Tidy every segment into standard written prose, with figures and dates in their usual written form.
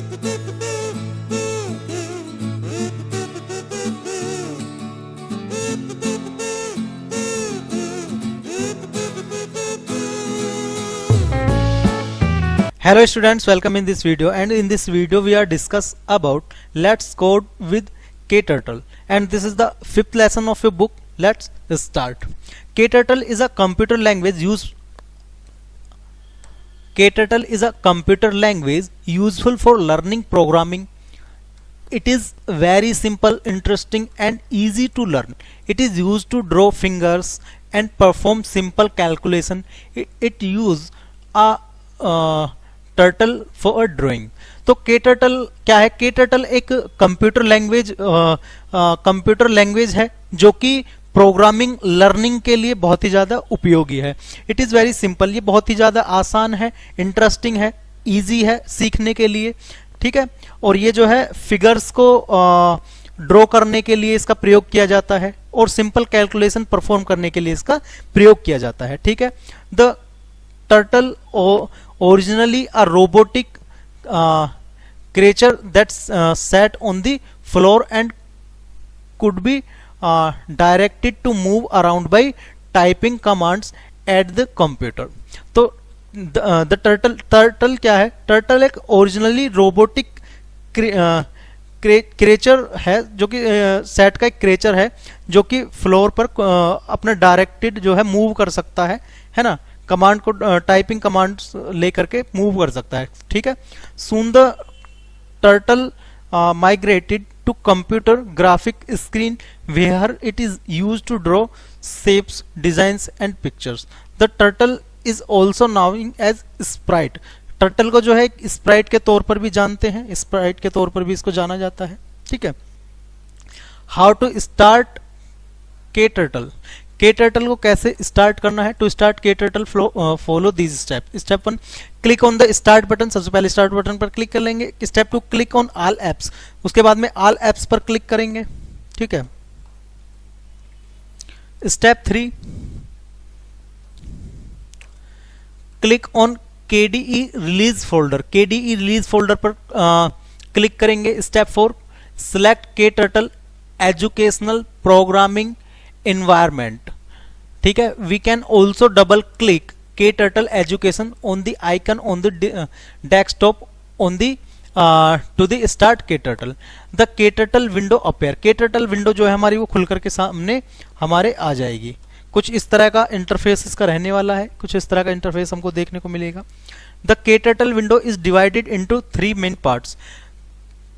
Hello students, welcome in this video, and in this video we are discuss about Let's Code with KTurtle, and this is the fifth lesson of your book. Let's start. KTurtle is a computer language useful for learning programming. It is very simple, interesting and easy to learn. It is used to draw fingers and perform simple calculation. It use a turtle for drawing. तो KTurtle क्या है? KTurtle एक computer language है जो कि programming learning के लिए बहुत ही ज्यादा उपयोगी है. इट इज वेरी सिंपल, ये बहुत ही ज्यादा आसान है, इंटरेस्टिंग है, इजी है सीखने के लिए. ठीक है, और ये जो है फिगर्स को ड्रॉ करने के लिए इसका प्रयोग किया जाता है और सिंपल कैलकुलेशन परफॉर्म करने के लिए इसका प्रयोग किया जाता है. ठीक है, the turtle originally a robotic creature that sat on the floor and could be directed to move around by typing commands at the computer. तो the turtle क्या है? turtle एक originally robotic क्रिएचर है जो कि सेट का एक creature है जो कि फ्लोर पर अपना डायरेक्टेड जो है मूव कर सकता है ना, कमांड को टाइपिंग कमांड्स लेकर के मूव कर सकता है. ठीक है, soon the turtle migrated to computer graphic screen where it is use to draw shapes, designs and pictures. The turtle is also known as sprite. Turtle को जो है स्प्राइट के तौर पर भी जानते हैं, स्प्राइट के तौर पर भी इसको जाना जाता है. ठीक है, how to start KTurtle. KTurtle को कैसे स्टार्ट करना है? To start KTurtle follow this step. Step 1, click on the start button. सबसे पहले स्टार्ट बटन पर क्लिक कर लेंगे. Step 2, click on all apps. उसके बाद में ऑल एप्स पर क्लिक करेंगे. ठीक है, step 3, click on KDE release folder. KDE release folder पर क्लिक करेंगे. Step 4, select KTurtle educational programming environment. ठीक है, we can also double click KTurtle education on the icon on the desktop on the to the start KTurtle. The KTurtle window appear. KTurtle window जो है हमारी वो खुल करके सामने हमारे आ जाएगी. कुछ इस तरह का इंटरफेस इसका रहने वाला है, कुछ इस तरह का इंटरफेस हमको देखने को मिलेगा. The KTurtle window is divided into 3 main parts.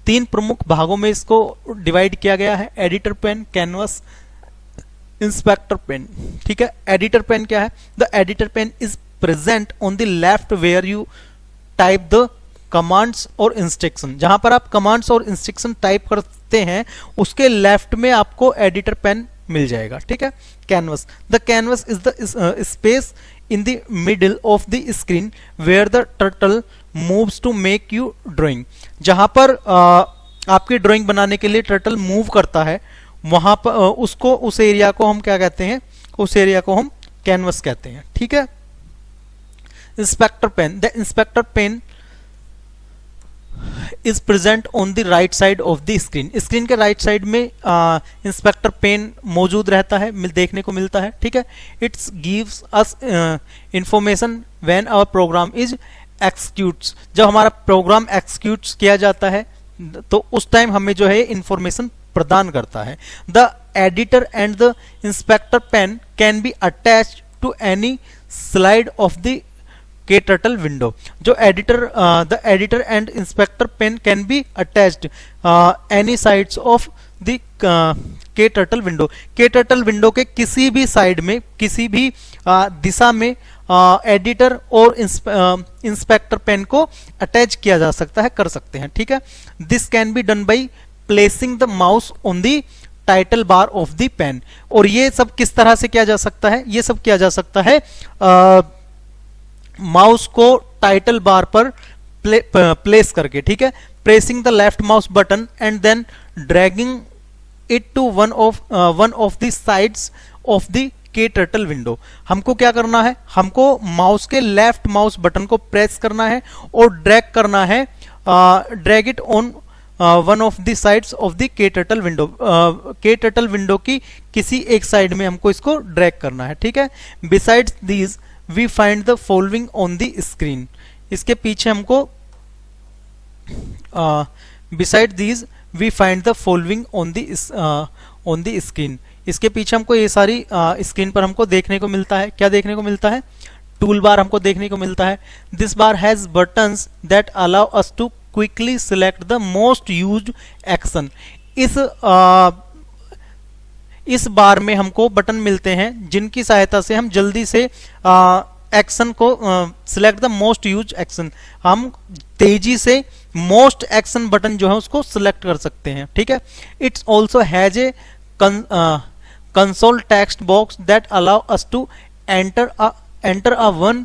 3 प्रमुख भागों में इसको डिवाइड किया गया है. Editor pane, canvas, inspector pane. ठीक है, एडिटर पेन क्या है? The editor pane is present on the left where you type the commands और इंस्ट्रक्शन. जहां पर आप कमांड्स और इंस्ट्रक्शन टाइप करते हैं उसके लेफ्ट में आपको एडिटर पेन मिल जाएगा. ठीक है, canvas. The canvas is the space in the middle of the screen where the turtle moves to make you drawing. जहां पर आपकी ड्राइंग बनाने के लिए टर्टल मूव करता है, वहां पर उसको, उस एरिया को हम क्या कहते हैं? उस एरिया को हम कैनवस कहते हैं. ठीक है, inspector pane. The inspector pane is present on the right side of the screen. Screen के राइट साइड में इंस्पेक्टर पेन मौजूद रहता है, देखने को मिलता है. ठीक है, it's gives us information when our program is executes. जब हमारा प्रोग्राम एक्सिक्यूट्स किया जाता है तो उस टाइम हमें जो है इंफॉर्मेशन प्रदान करता है. The editor and the inspector pane can be attached to any slide of the KTurtle window. जो the editor and inspector pane can be attached any sides of the KTurtle window. KTurtle window के किसी भी side में, किसी भी दिशा में editor और inspector pen को अटैच किया जा सकता है, कर सकते हैं. ठीक है, this can be done by placing the mouse on the title bar of the pane. और ये सब किस तरह से किया जा सकता है? ये सब किया जा सकता है माउस को टाइटल बार पर प्लेस करके. ठीक है, pressing the left mouse button and then dragging it to one of the sides of the KTurtle window. हमको क्या करना है? हमको माउस के लेफ्ट माउस बटन को प्रेस करना है और ड्रैग करना है drag it on one of the sides of the KTurtle window. KTurtle window की किसी एक साइड में हमको इसको ड्रैग करना है, ठीक है। Besides these we find the following on the screen. इसके पीछे हमको beside these we find the following on the screen. इसके पीछे हमको ये सारी स्क्रीन पर हमको देखने को मिलता है। क्या देखने को मिलता है? टूल बार हमको देखने को मिलता है। This bar has buttons that allow us to quickly select the most used action. इस बार में हमको बटन मिलते हैं जिनकी सहायता से हम जल्दी से एक्शन को select the most use action, हम तेजी से मोस्ट एक्शन बटन जो है उसको सिलेक्ट कर सकते हैं, ठीक है। It's also has a console text box that allow us to enter a one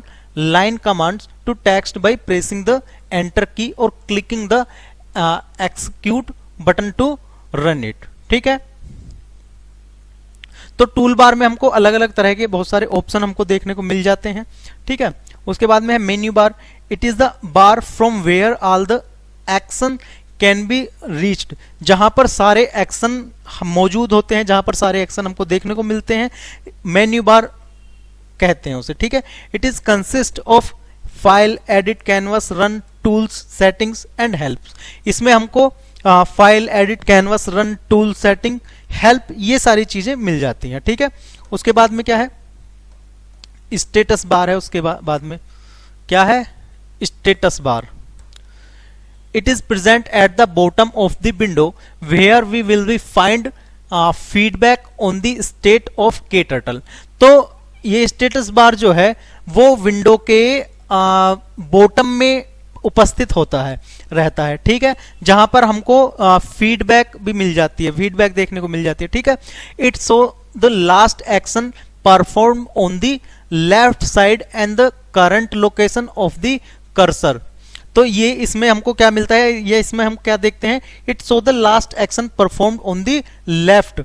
line commands to text by pressing the enter key or clicking the execute button to run it, ठीक है। तो tool bar में हमको अलग अलग तरह के बहुत सारे ऑप्शन हमको देखने को मिल जाते हैं, ठीक है। उसके बाद में है menu bar. It is the bar from where all the action can be reached, जहां पर सारे एक्शन मौजूद होते हैं, जहां पर सारे एक्शन हमको देखने को मिलते हैं, मेन्यू बार कहते हैं उसे, ठीक है। It is consist of file, edit, canvas, run, tools, settings and helps. इसमें हमको file, edit, canvas, run, tool, setting, help, ये सारी चीजें मिल जाती हैं, ठीक है। उसके बाद में क्या है? स्टेटस बार है। उसके बाद में क्या है? Status bar. It is present at the bottom of the window where we will be find feedback on the state of KTurtle। तो ये स्टेटस बार जो है वो विंडो के बॉटम में उपस्थित रहता है, ठीक है, जहां पर हमको फीडबैक भी मिल जाती है, फीडबैक देखने को मिल जाती है, ठीक है। It show the last action perform on the left side and the current location of the cursor. तो ये इसमें हमको क्या मिलता है? ये इसमें हम क्या देखते हैं? It show the last action perform on the left.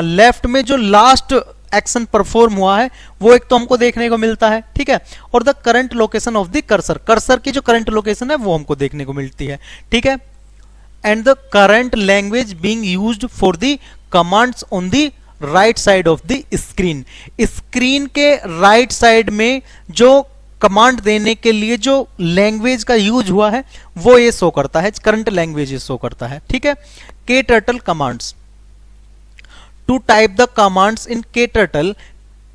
Left में जो लास्ट एक्शन परफॉर्म हुआ है वो एक तो हमको देखने को मिलता है, ठीक है। और the current location of the cursor, cursor की जो करंट लोकेशन है वो हमको देखने को मिलती है, ठीक है। And the current language being used for the commands on the right side of the screen. Screen के राइट साइड में जो कमांड देने के लिए जो लैंग्वेज का यूज हुआ है वो ये शो करता है, करंट लैंग्वेज शो करता है, ठीक है। KTurtle commands. To type the commands in KTurtle,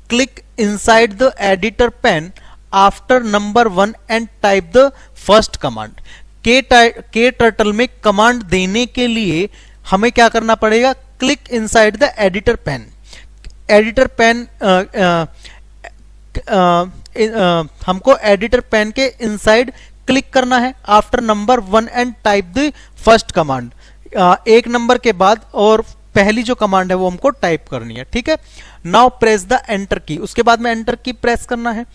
click inside the editor pane after number 1 and type the first command. KTurtle में कमांड देने के लिए हमें क्या करना पड़ेगा? Click inside the editor pane. Editor pane हमको editor pane के inside क्लिक करना है after number 1 and type the first command. एक नंबर के बाद और पहली जो कमांड है वो हमको टाइप करनी है, ठीक है। नाउ प्रेस द एंटर की। उसके बाद में एंटर की प्रेस करना है।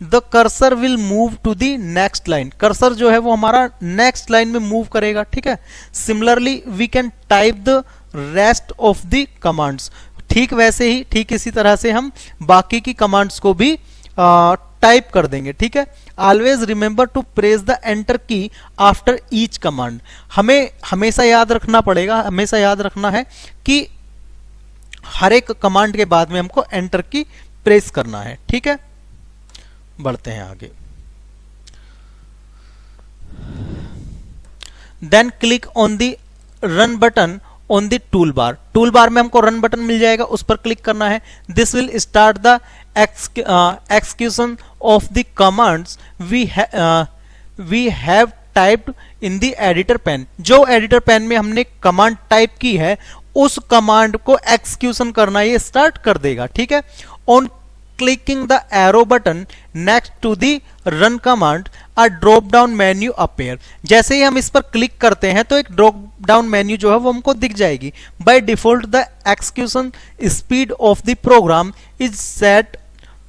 The cursor will move to the next line. Cursor जो है वो हमारा नेक्स्ट लाइन में मूव करेगा, ठीक है। Similarly we can type the rest of the commands. ठीक वैसे ही, ठीक इसी तरह से हम बाकी की कमांड्स को भी टाइप कर देंगे, ठीक है। Always remember to press the enter key after each command. हमें हमेशा याद रखना पड़ेगा, हमेशा याद रखना है कि हर एक कमांड के बाद में हमको एंटर की प्रेस करना है, ठीक है। बढ़ते हैं आगे। Then click on the run button on the tool bar. Tool bar में हमको रन बटन मिल जाएगा, उस पर क्लिक करना है। This will start the execution of the commands we have typed in the editor pane। जो एडिटर पैन में हमने कमांड टाइप की है उस कमांड को एक्सक्यूशन करना ये स्टार्ट कर देगा, ठीक है। On clicking the arrow button next to the run command a drop down menu appear. जैसे ही हम इस पर क्लिक करते हैं तो एक ड्रॉप डाउन मेन्यू जो है वो हमको दिख जाएगी। By default the execution speed of the program is set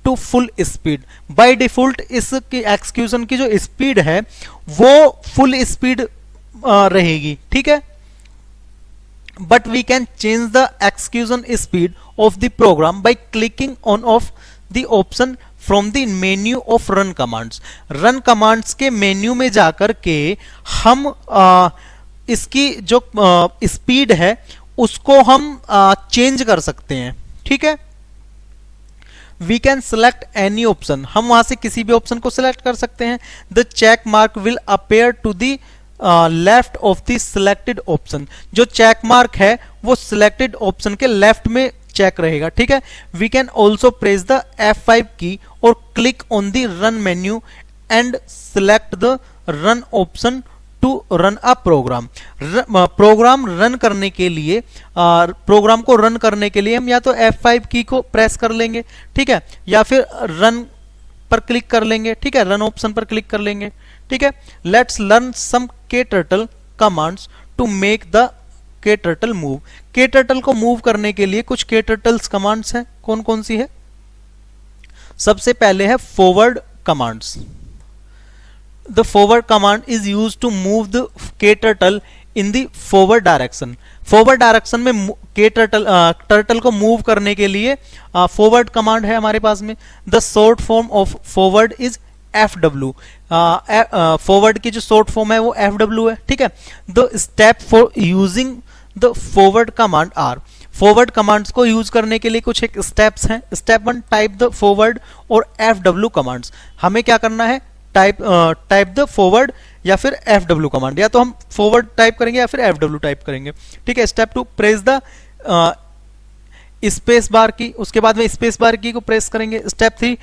to full speed. By default इसकी एक्सक्यूशन की जो स्पीड है वो फुल स्पीड रहेगी, ठीक है। But we can change the execution speed of the program by clicking on off the option from the menu of run commands. Run commands के menu में जाकर के हम इसकी जो स्पीड है उसको हम चेंज कर सकते हैं, ठीक है। We can select any option, हम वहां से किसी भी ऑप्शन को सिलेक्ट कर सकते हैं। The check mark will appear to the left of the selected option, जो चेक मार्क है वो सिलेक्टेड ऑप्शन के लेफ्ट में चेक रहेगा, ठीक है। We can also press the F5 key और click on the run menu and select the run option to run a program. Program run करने के लिए प्रोग्राम को रन करने के लिए हम या तो F5 की को प्रेस कर लेंगे, ठीक है, या फिर रन पर क्लिक कर लेंगे, ठीक है, रन ऑप्शन पर क्लिक कर लेंगे, ठीक है। Let's learn some KTurtle commands to make the KTurtle move. KTurtle को मूव करने के लिए कुछ KTurtles कमांड्स हैं, कौन कौन सी है? सबसे पहले है forward commands. The forward command is used to move the KTurtle in the forward direction. Forward direction में turtle को move करने के लिए forward command है हमारे पास में। The short form of forward is FW. forward की जो short form है वो FW है, ठीक है। The step for using the forward command are, forward commands को यूज करने के लिए कुछ एक स्टेप्स हैं। स्टेप 1, टाइप द फॉरवर्ड और FW कमांड्स। हमें क्या करना है? टाइप द फॉरवर्ड या फिर FW कमांड, या तो हम फॉरवर्ड टाइप करेंगे या फिर FW टाइप करेंगे, ठीक है। Step 2, press the space bar की, उसके बाद में स्पेस बार की को प्रेस करेंगे। Step 3,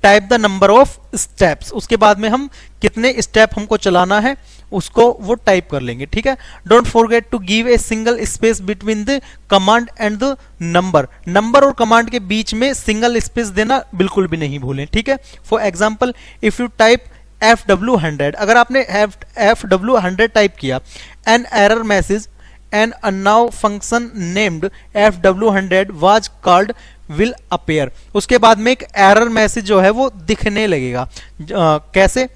type the number of steps, उसके बाद में हम कितने स्टेप हमको चलाना है उसको वो टाइप कर लेंगे, ठीक है। Don't forget to give a single space between the command and the number. Number और कमांड के बीच में सिंगल स्पेस देना बिल्कुल भी नहीं भूलें, ठीक है। For example, if you type FW100, अगर आपने FW100 टाइप किया, an error message an unknown function named FW100 was called will appear. उसके बाद में एक एरर मैसेज जो है वो दिखने लगेगा। कैसे?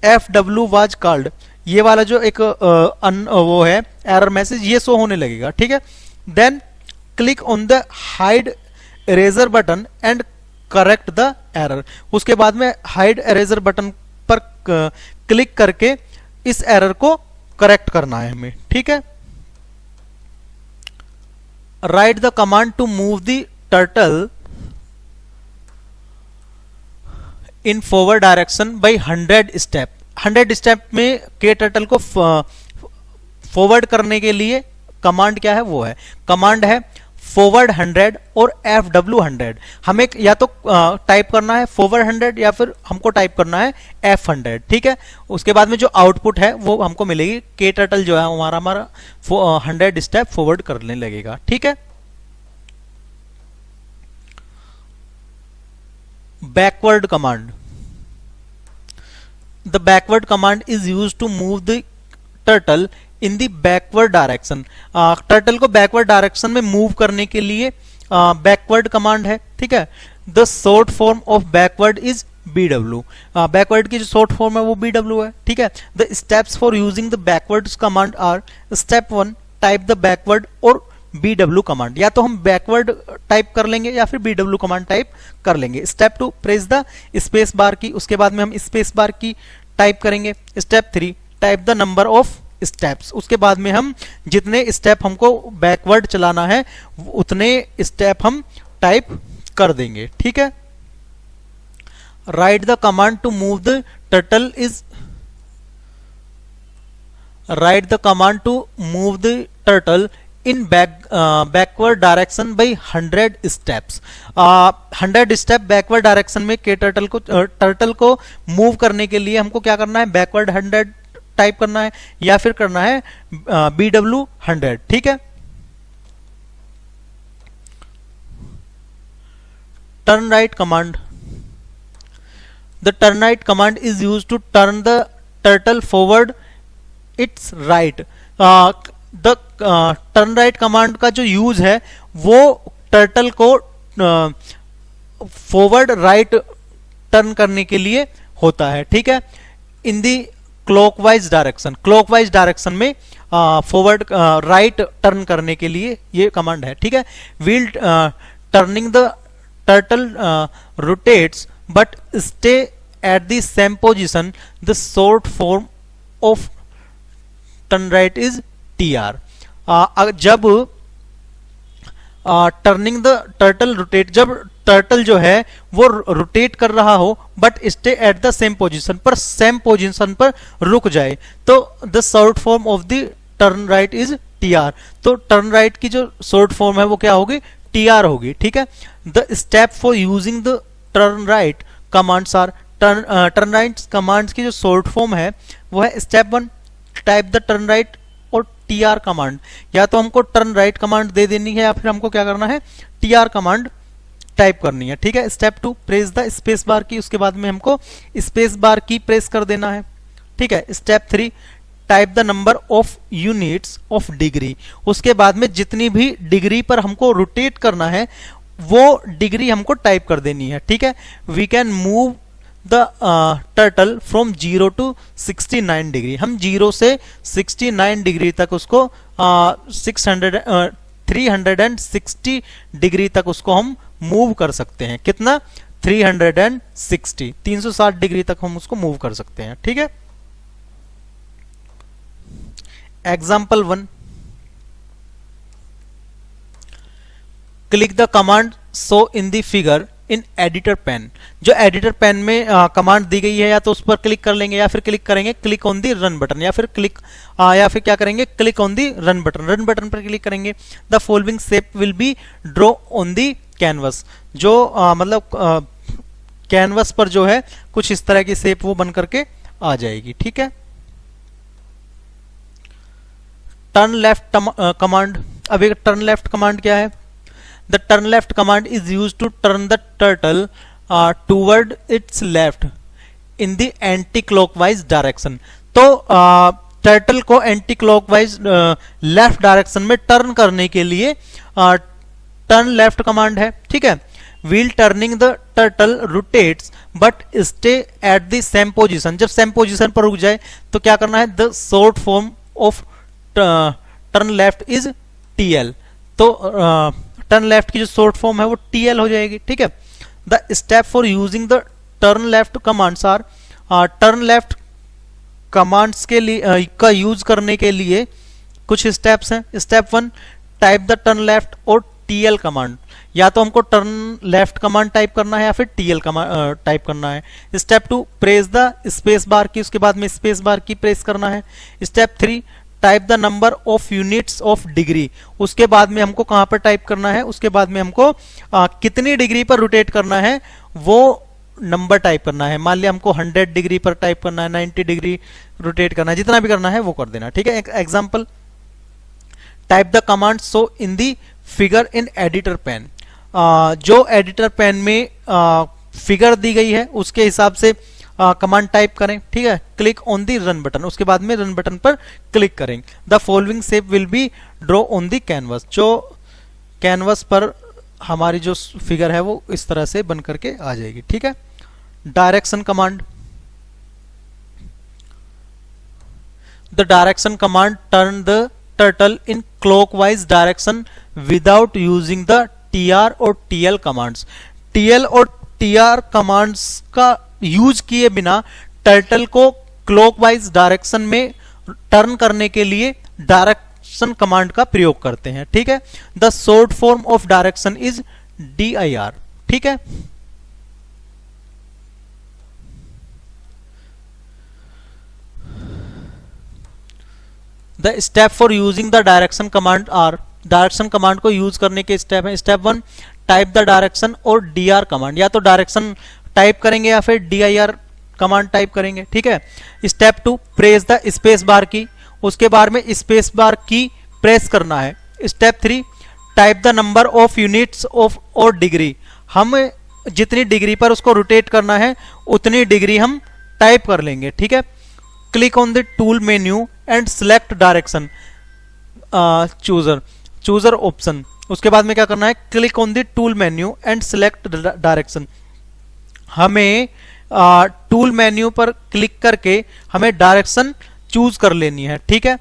FW वाज कॉल्ड, ये वाला जो एक वो है एरर मैसेज, ये शो होने लगेगा, ठीक है। Then click on the hide eraser button and correct the error. उसके बाद में हाइड इरेजर बटन पर क्लिक करके इस एरर को करेक्ट करना है हमें, ठीक है। Write the command to move the turtle in forward direction by 100 step. 100 step में KTurtle को फॉरवर्ड करने के लिए कमांड क्या है? वो है कमांड है फॉरवर्ड 100 और FW100। हमें या तो टाइप करना है फॉरवर्ड 100 या फिर हमको टाइप करना है F100, ठीक है। उसके बाद में जो आउटपुट है वो हमको मिलेगी, KTurtle जो है हमारा 100 स्टेप फॉरवर्ड करने लगेगा, ठीक है। Backward command. The backward command is used to move the turtle in the backward direction. Turtle को बैकवर्ड डायरेक्शन में मूव करने के लिए बैकवर्ड कमांड है, ठीक है। The short form of backward is BW। Backward की जो शॉर्ट फॉर्म है वो BW है, ठीक है। The steps for using the backward command are, step 1, type the backward और BW कमांड, या तो हम बैकवर्ड टाइप कर लेंगे या फिर BW कमांड टाइप कर लेंगे। Step 2, press the space bar की, उसके बाद में हम स्पेस बार की टाइप करेंगे। Step 3, type the number of steps, उसके बाद में हम जितने स्टेप हमको बैकवर्ड चलाना है उतने स्टेप हम टाइप कर देंगे, ठीक है। Write the command to move the turtle is, write the command to move the turtle in backward direction by 100 steps. 100 step backward direction में टर्टल को मूव करने के लिए हमको क्या करना है? बैकवर्ड 100 टाइप करना है या फिर करना है BW100, ठीक है। Turn right command. The turn right command is use to turn the turtle forward its right. The turn right command का जो यूज है वो टर्टल को फॉरवर्ड राइट टर्न करने के लिए होता है, ठीक है। इन दी क्लॉकवाइज डायरेक्शन, क्लॉकवाइज डायरेक्शन में फॉरवर्ड राइट टर्न करने के लिए ये कमांड है, ठीक है। Wheel turning the turtle rotates but stay at the same position. The short form of turn right is TR. जब टर्निंग द टर्टल रोटेट, जब टर्टल जो है वो रोटेट कर रहा हो but stay at the same position पर, same position पर रुक जाए, तो the short form of the turn right is TR. तो टर्न राइट की जो शॉर्ट फॉर्म है वो क्या होगी? TR होगी. ठीक है. The step for using the turn right commands are, turn right commands की जो शॉर्ट फॉर्म है वो है step 1 type the turn right और TR कमांड. या तो हमको टर्न राइट कमांड दे देनी है या फिर हमको क्या करना है? TR कमांड टाइप करनी है. ठीक है. Step 2 press the space bar की, उसके बाद में हमको स्पेस बार की प्रेस कर देना है. ठीक है. Step 3 type the number of units of degree. उसके बाद में जितनी भी डिग्री पर हमको रोटेट करना है वो डिग्री हमको टाइप कर देनी है. ठीक है. We can move the turtle from 0 to 69 degree. हम 0 से 69 डिग्री तक उसको 360 डिग्री तक उसको हम मूव कर सकते हैं. कितना? 360 डिग्री तक हम उसको मूव कर सकते हैं. ठीक है. Example 1, click the command show in the figure in editor pane. जो एडिटर पेन में कमांड दी गई है या तो उस पर क्लिक कर लेंगे या फिर क्लिक करेंगे click on the run button, या फिर क्या करेंगे? Click on the run button. Run button पर क्लिक करेंगे. The following shape will be draw on the canvas. जो मतलब कैनवस पर जो है कुछ इस तरह की शेप वो बन करके आ जाएगी. ठीक है. Turn left command. अब एक टर्न लेफ्ट कमांड क्या है? The turn left command is used to turn the turtle toward its left in the anti-clockwise direction. तो टर्टल को एंटी क्लॉकवाइज लेफ्ट डायरेक्शन में टर्न करने के लिए टर्न लेफ्ट कमांड है. ठीक है. Wheel turning the turtle rotates but stay at the same position. जब सेम पोजीशन पर रुक जाए तो क्या करना है? The short form of turn left is TL. तो टर्न लेफ्ट की जो शॉर्ट फॉर्म है वो TL हो जाएगी. ठीक है. The step for using the turn left commands are, turn left commands के लिए का यूज करने के लिए कुछ स्टेप्स हैं. Step 1 type the turn left और TL कमांड. या तो हमको टर्न लेफ्ट कमांड टाइप करना है या फिर TL कमांड टाइप करना है. Step 2 press the space bar की, उसके बाद में स्पेस बार की प्रेस करना है. Step 3 type the number of units of degree. उसके बाद में हमको कहां पर टाइप करना है? उसके बाद में हमको कितनी डिग्री पर रोटेट करना है वो नंबर टाइप करना है. मान लिया हमको 100 डिग्री पर टाइप करना है, 90 डिग्री रोटेट करना है, जितना भी करना है वो कर देना. ठीक है. Example, type the command show in the figure in editor pane. जो एडिटर पेन में फिगर दी गई है उसके हिसाब से कमांड टाइप करें. ठीक है. Click on the run button. उसके बाद में रन बटन पर क्लिक करें. The following shape will be draw on the canvas. जो कैनवस पर हमारी जो फिगर है वो इस तरह से बन करके आ जाएगी. ठीक है. Direction command. The direction command turn the turtle in clockwise direction without using the TR और TL कमांड्स. TL और TR कमांड्स का यूज किए बिना टर्टल को क्लॉकवाइज डायरेक्शन में टर्न करने के लिए डायरेक्शन कमांड का प्रयोग करते हैं. ठीक है. The short form of direction is DIR. ठीक है. The step for using the direction command are. Direction command को यूज करने के स्टेप है. स्टेप 1 टाइप द डायरेक्शन और DR कमांड. या तो डायरेक्शन टाइप करेंगे या फिर DIR कमांड टाइप करेंगे. ठीक है. Step 2 press the space bar की. उसके बाद में स्पेस बार की प्रेस करना है. Step 3 type the number of units of और डिग्री. हम जितनी डिग्री पर उसको रोटेट करना है उतनी डिग्री हम टाइप कर लेंगे. ठीक है. Click on the tool menu and select direction chooser option. उसके बाद में क्या करना है? Click on the tool menu and select direction. हमें टूल मेन्यू पर क्लिक करके हमें डायरेक्शन चूज कर लेनी है. ठीक है.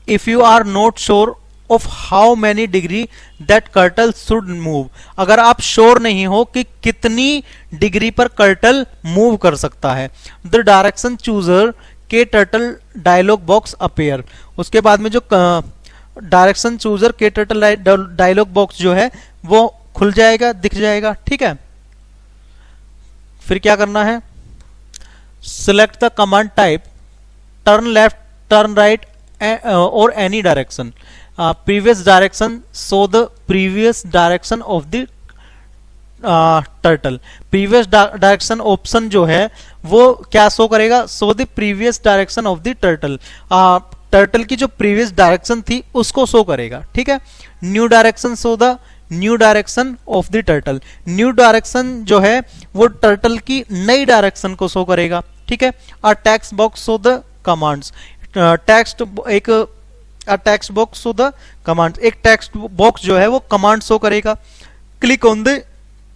If you are not sure of how many degree that turtle should move. अगर आप श्योर नहीं हो कि कितनी डिग्री पर कर्टल मूव कर सकता है, द डायरेक्शन चूजर के टर्टल डायलॉग बॉक्स अपेयर। उसके बाद में जो डायरेक्शन चूजर के टर्टल डायलॉग बॉक्स जो है वो खुल जाएगा, दिख जाएगा। ठीक है, फिर क्या करना है, select the command type, turn left, turn right और any direction. Previous direction show the previous direction of the turtle. Previous direction option जो है वो क्या शो करेगा, show the previous direction of the turtle. Turtle की जो previous direction थी उसको शो करेगा। ठीक है, new direction show the new direction of the turtle. New direction जो है वो टर्टल की नई डायरेक्शन को शो करेगा। ठीक है, text box show the commands. Text box show the commands, एक टेक्स्ट बॉक्स जो है वो कमांड शो करेगा। Click on the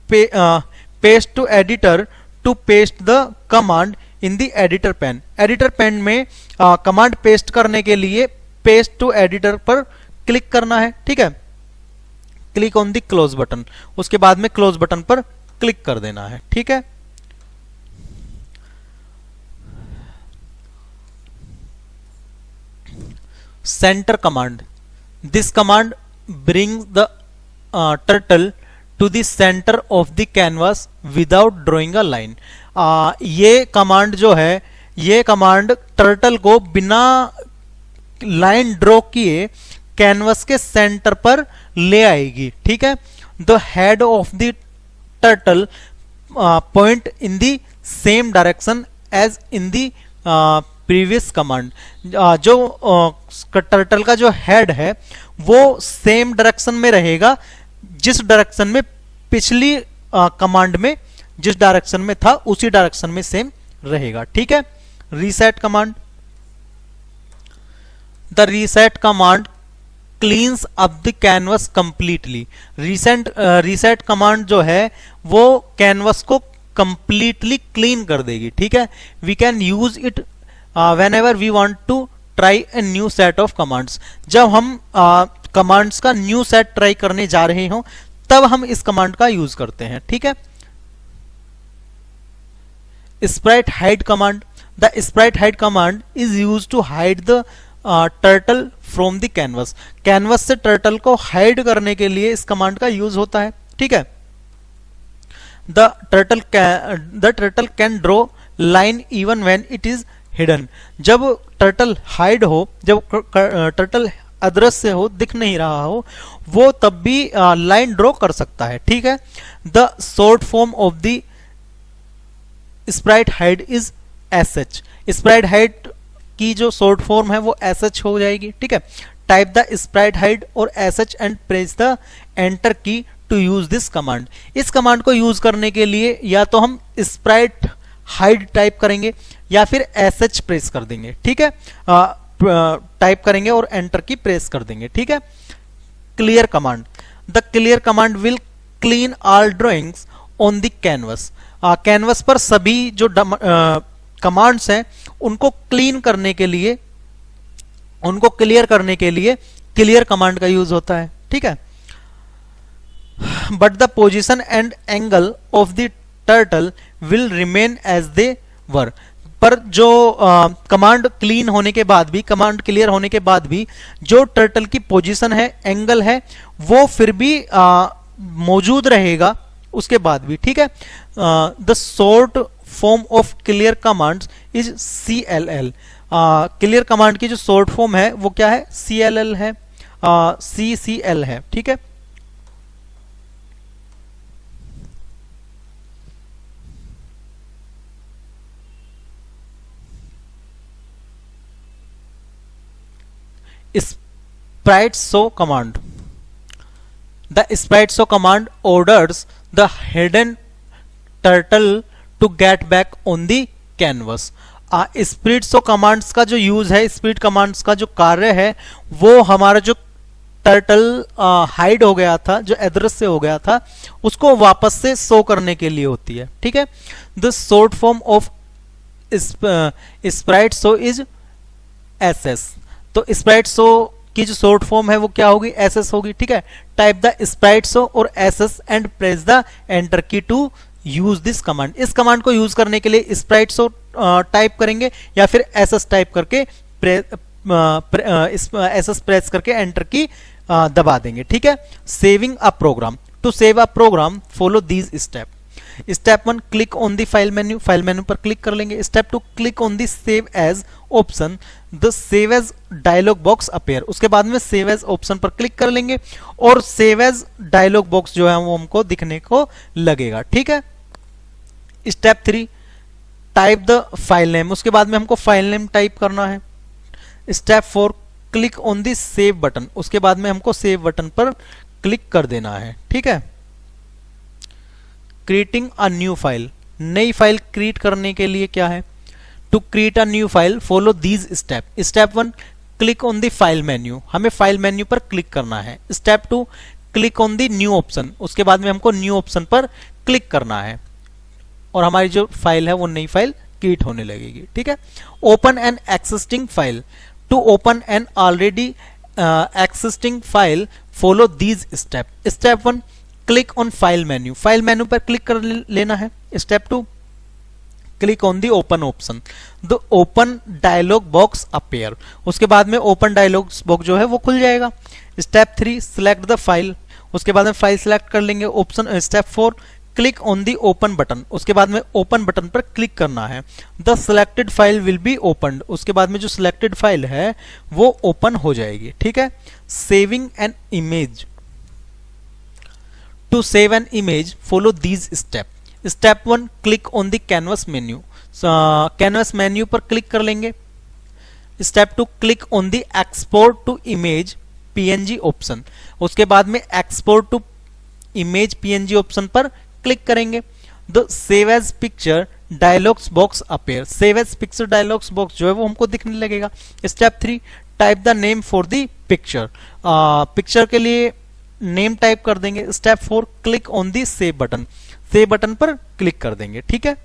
paste to editor to paste the command in the editor pane. Editor pane में command paste करने के लिए paste to editor पर क्लिक करना है। ठीक है, click on the close button, उसके बाद में क्लोज बटन पर क्लिक कर देना है। ठीक है, center command, this command brings the turtle to the center of the canvas without drawing a line। ये कमांड जो है, ये कमांड टर्टल को बिना लाइन ड्रॉ किए कैनवस के सेंटर पर ले आएगी। ठीक है, the head of the turtle point in the same direction as in the previous command. जो टर्टल का जो हेड है वो सेम डायरेक्शन में रहेगा जिस डायरेक्शन में पिछली कमांड में जिस डायरेक्शन में था उसी डायरेक्शन में सेम रहेगा। ठीक है, reset command, the reset command cleans up the canvas completely. Reset command जो है वो कैनवस को कंप्लीटली क्लीन कर देगी। ठीक है, we can use it whenever we want to try a new set of commands। जब हम कमांड्स का न्यू सेट ट्राई करने जा रहे हो तब हम इस कमांड का यूज करते हैं। ठीक है, sprite hide command, the sprite hide command is used to hide the turtle from the canvas। Canvas से टर्टल को हाइड करने के लिए इस कमांड का यूज होता है। ठीक है, the turtle can draw line even when it is hidden. जब टर्टल हाइड हो, जब टर्टल अदृश्य हो, दिख नहीं रहा हो, वो तब भी लाइन ड्रॉ कर सकता है। ठीक है, the short form of the Sprite hide is SH. Sprite hide की जो शॉर्ट फॉर्म है वो एसएच हो जाएगी। ठीक है, टाइप द स्प्राइट हाइड और SH and press the enter key to use this command. इस कमांड को यूज करने के लिए या तो हम स्प्राइट हाइड टाइप करेंगे या फिर एसएच प्रेस कर देंगे। ठीक है, टाइप करेंगे और एंटर की प्रेस कर देंगे। ठीक है, clear command, the clear command will clean all drawings on the canvas. Canvas पर सभी जो कमांड्स हैं उनको क्लीन करने के लिए, उनको क्लियर करने के लिए क्लियर कमांड का यूज होता है। ठीक है, but the position and angle of the turtle will remain as they were. पर जो कमांड क्लीन होने के बाद भी, कमांड क्लियर होने के बाद भी जो टर्टल की पोजीशन है, एंगल है, वो फिर भी मौजूद रहेगा उसके बाद भी। ठीक है, the short form of clear commands is CLL। Clear command की जो शॉर्ट फॉर्म है वो क्या है, CLL है, CCL है। ठीक है, sprite show command, the sprite show command orders the hidden turtle to get back on the canvas। Spirit show commands का जो यूज है, स्प्रिट कमांड्स का जो कार्य है वो हमारा जो टर्टल हाइड हो गया था, जो अदृश्य हो गया था, उसको वापस से शो करने के लिए होती है। ठीक है, the short form of Sprite show is SS। तो स्प्राइट शो उसकी जो शॉर्ट फॉर्म है वो क्या होगी, एसएस होगी, ठीक है। टाइप द स्प्राइट्स और SS and press the enter key to use this command. इस कमांड को यूज करने के लिए स्प्राइट्स टाइप करेंगे या फिर एसएस टाइप करके एसएस प्रेस करके एंटर की दबा देंगे, ठीक है। Saving a program, to save a program follow these step. Step 1 click on the file menu, file menu पर क्लिक कर लेंगे। Step 2 click on the save as option, the save as dialog box appear, उसके बाद में save as option पर click कर लेंगे और सेव एज डायलॉग बॉक्स जो है वो हमको दिखने को लगेगा, ठीक है। Step 3 type the file name, उसके बाद में हमको फाइल नेम टाइप करना है। Step 4 click on the save button, उसके बाद में हमको सेव बटन पर क्लिक कर देना है, ठीक है। क्रिएटिंग अ न्यू फाइल, नई फाइल क्रिएट करने के लिए क्या है, to create a new file follow these step. Step 1 click on the file menu, हमें फाइल मेन्यू पर क्लिक करना है। Step 2 click on the new option, उसके बाद में हमको न्यू ऑप्शन पर क्लिक करना है और हमारी जो फाइल है वो नई फाइल क्रिएट होने लगेगी, ठीक है। Open an existing file, to open an already existing file follow these step. Step 1 click on file menu, file menu पर क्लिक कर लेना है। Step 2 click on the open option, the open dialog box appear, उसके बाद में open dialog box जो है वो खुल जाएगा। स्टेप 3 सिलेक्ट द फाइल, उसके बाद में फाइल सिलेक्ट कर लेंगे option. Step 4 click on the open button, उसके बाद में ओपन बटन पर क्लिक करना है। The selected file will be opened, उसके बाद में जो सिलेक्टेड फाइल है वो ओपन हो जाएगी, ठीक है। Saving an image, to save an image follow these step. Step 1 click on the canvas menu, canvas menu पर क्लिक कर लेंगे। Step 2 click on the export to image PNG option, उसके बाद में export to image PNG option पर click करेंगे। The save as picture dialogs box appear, save as picture dialogs box जो है वो हमको दिखने लगेगा। Step 3 type the name for the picture, picture के लिए नेम टाइप कर देंगे। Step 4 click on the save button, save button पर क्लिक कर देंगे, ठीक है।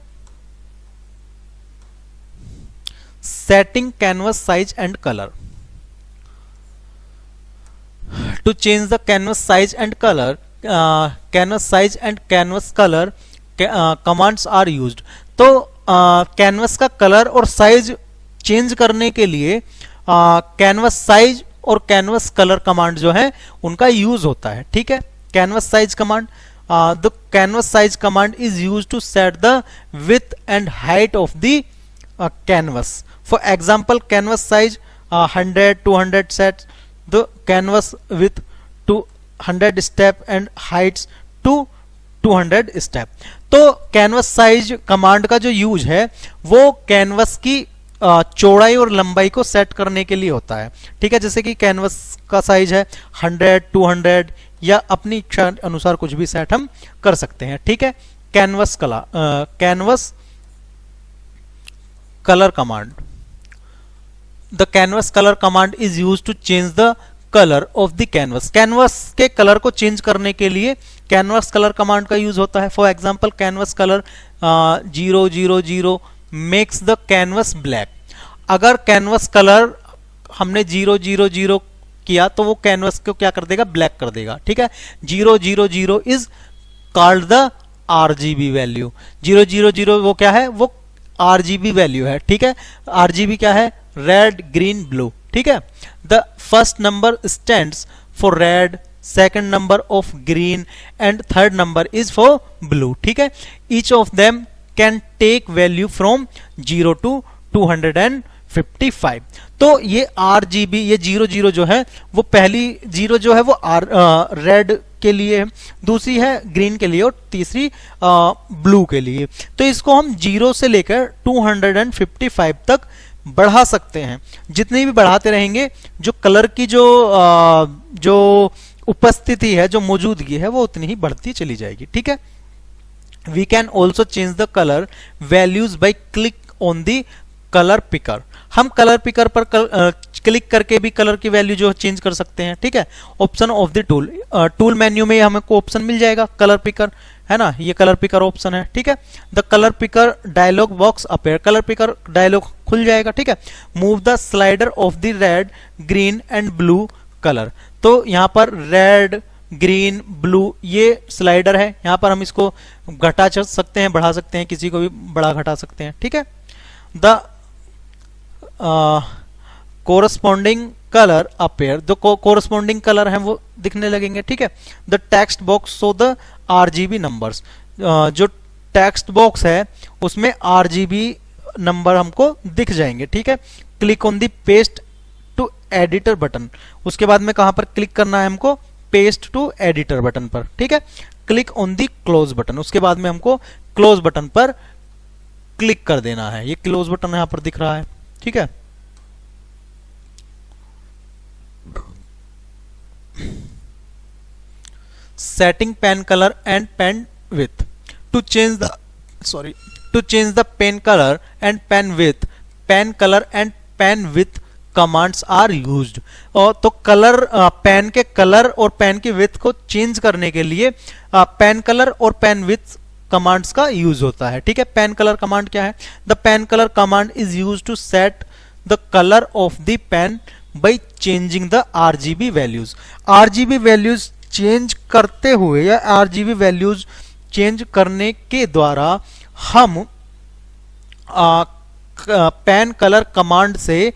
Setting canvas size and colour, to change the canvas size and colour, canvas size and canvas colour commands are used. तो canvas का colour और size change करने के लिए कैनवस साइज और कैनवस कलर कमांड जो है उनका यूज होता है, ठीक है। Canvas size command, the canvas size command is use to set the width and height of the canvas. For example canvas size 100 200 set the canvas with 200 step and heights to 200 step. तो canvas size command का जो use है वो canvas की चौड़ाई और लंबाई को सेट करने के लिए होता है, ठीक है। जैसे कि कैनवस का साइज है 100 200 या अपनी इच्छा अनुसार कुछ भी सेट हम कर सकते हैं, ठीक है। Canvas colour command, the canvas colour command is use to change the colour of the canvas, canvas के कलर को चेंज करने के लिए कैनवस कलर कमांड का यूज होता है। For example canvas colour 000 makes the canvas black. अगर canvas colour हमने 000 किया तो वो कैनवस को क्या कर देगा, ब्लैक कर देगा, ठीक है। 000 is called the RGB value, 000 वो क्या है, वो आरजीबी वैल्यू है, ठीक है। आरजीबी क्या है, रेड ग्रीन ब्लू, ठीक है। The first number stands for red, second number of green and third number is for blue, ठीक है। Each of them can take value from 0 to 255। तो ये आरजीबी, ये 00 जो है वो पहली 0 जो है वो रेड के लिए है, दूसरी है ग्रीन के लिए और तीसरी ब्लू के लिए। तो इसको हम 0 से लेकर 255 तक बढ़ा सकते हैं। जितनी भी बढ़ाते रहेंगे जो कलर की जो उपस्थिति है, जो मौजूदगी है, वो उतनी ही बढ़ती चली जाएगी, ठीक है। We can also change the color values by click on the color picker। हम कलर पिकर पर क्लिक करके भी कलर की वैल्यू जो चेंज कर सकते हैं, ठीक है। Option of the tool, tool menu में हमको ऑप्शन मिल जाएगा कलर पिकर, है ना, ये कलर पिकर ऑप्शन है, ठीक है। The colour picker dialog box appear, colour picker dialog खुल जाएगा, ठीक है। Move the slider of the red green and blue colour. तो यहाँ पर रेड, ग्रीन, ब्लू ये स्लाइडर है, यहाँ पर हम इसको घटा सकते हैं, बढ़ा सकते हैं, किसी को भी बड़ा घटा सकते हैं, ठीक है। द कोरस्पॉन्डिंग कलर अपेयर, जो कोरस्पॉन्डिंग कलर हैं वो दिखने लगेंगे, ठीक है। The text box show the RGB numbers, जो टेक्स्ट बॉक्स है उसमें आरजीबी नंबर हमको दिख जाएंगे, ठीक है। Click on the paste to editor button, उसके बाद में कहां पर क्लिक करना है हमको, पेस्ट टू एडिटर बटन पर, ठीक है। Click on the close button, उसके बाद में हमको क्लोज बटन पर क्लिक कर देना है। ये क्लोज बटन यहां पर दिख रहा है, ठीक है। Setting pen colour and pen with, to change the pen colour and pen with, pen colour and pen with commands are used. और तो कलर, पेन के कलर और पेन की विथ को चेंज करने के लिए पेन कलर और पेन विथ कमांड्स का यूज होता है, ठीक है। पेन कलर कमांड क्या है? The pen colour command is use to set the colour of the pen by changing the RGB values. RGB values change करते हुए या आरजीबी वैल्यूज चेंज करने के द्वारा हम पेन कलर कमांड से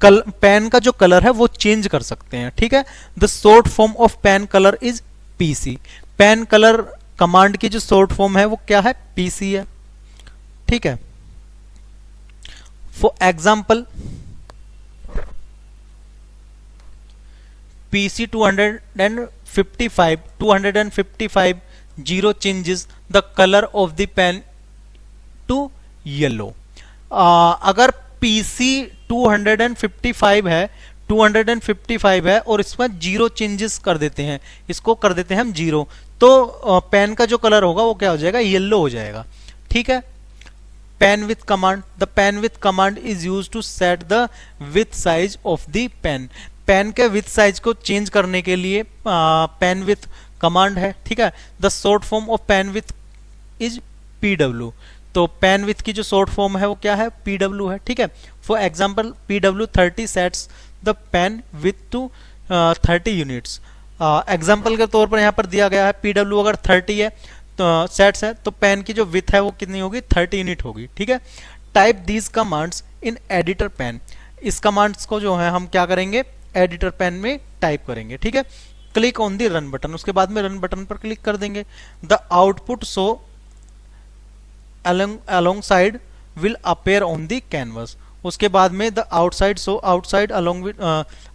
पेन का जो कलर है वो चेंज कर सकते हैं, ठीक है। The short form of pen colour is PC. Pen colour command की जो शॉर्ट फॉर्म है वो क्या है? पीसी है, ठीक है। For example PC 255 0 changes the color of the pen to yellow। अगर PC 255 है और इसमें 0 चेंजेस कर देते हैं, इसको कर देते हैं हम 0, तो पेन का जो कलर होगा वो क्या हो जाएगा? येलो हो जाएगा, ठीक है। Pen with command, the pen with command is use to set the with size of the pen. Pen के विथ साइज को चेंज करने के लिए पेन विथ कमांड है, ठीक है। The short form of pen with is PW। तो pen with की जो शॉर्ट फॉर्म है वो क्या है? PW है, ठीक है। For example PW 30 sets the pen with to 30 units. Example के तौर पर यहाँ पर दिया गया है PW अगर 30 है तो सेट्स है, तो पेन की जो विथ है वो कितनी होगी? 30 यूनिट होगी, ठीक है। Type these commands in editor pen. इस कमांड्स को जो है हम क्या करेंगे? एडिटर पेन में टाइप करेंगे, ठीक है। Click on the run button, उसके बाद में रन बटन पर क्लिक कर देंगे। The output show alongside will appear on the canvas। उसके बाद में the outside show outside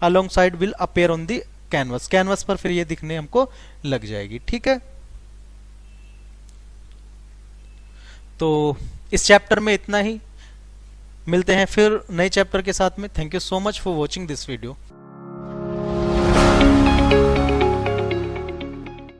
alongside will appear on the canvas। Canvas पर फिर ये दिखने हमको लग जाएगी, ठीक है। तो इस चैप्टर में इतना ही, मिलते हैं फिर नए चैप्टर के साथ में। Thank you so much for watching this video.